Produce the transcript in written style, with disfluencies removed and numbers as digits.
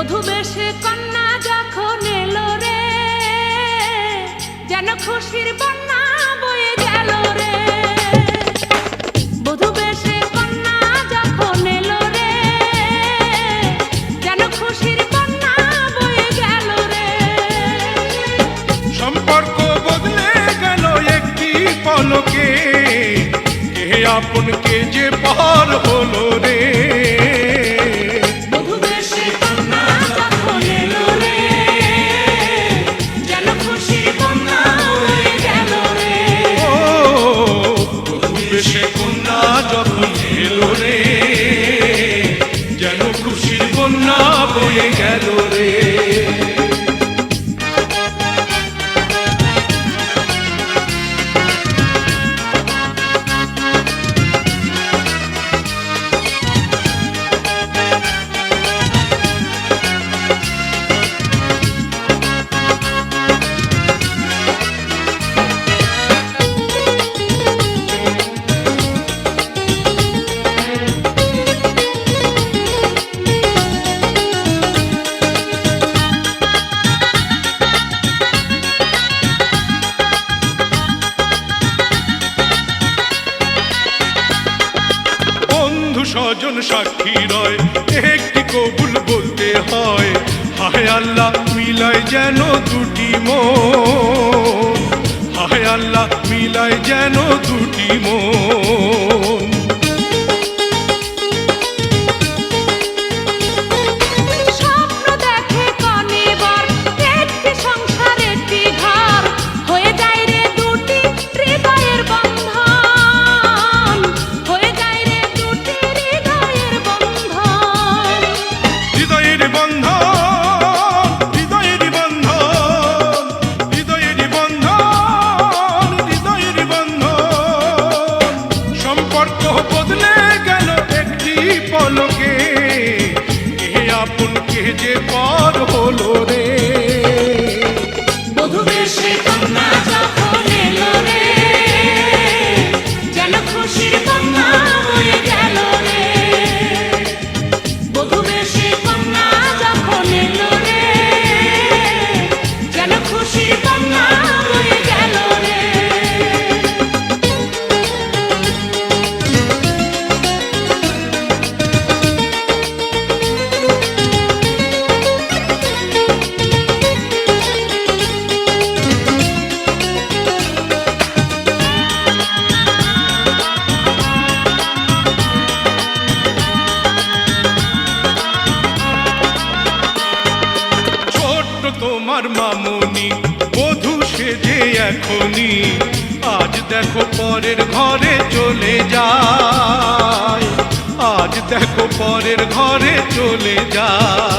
বধূ বেশে কন্যা যখন এলো রে, যেন খুশির বন্যা বয়ে গেল রে। বধূ বেশে কন্যা যখন এলো রে, যেন খুশির বন্যা বয়ে গেল রে। সম্পর্ক বদলে গেল একটি পলকে, কে আপন কে যে পর হলো রে। যেন খুশির বন্যা বয়ে গেল রে। স্বজন সাক্ষী রয়, একটি কবুল বলতে হয়। হায় আল্লাহ মিলায় যেন দুটি মন, হায় আল্লাহ মিলায় যেন দুটি মন। বদলে গেল একটি পলকে, কে আপন কে যে পর হলো রে। বধূ বেশে কন্যা যখন এলো রে, যেন খুশির বন্যা বয়ে গেল রে। বধূ বেশে কন্যা যখন এলো রে, যেন খুশির বন্যা বয়ে গেল রে। তোমার মামুনি বধূ সেজে এখনি, আজ দেখো পরের ঘরে চলে যায়, আজ দেখো পরের ঘরে চলে যায়।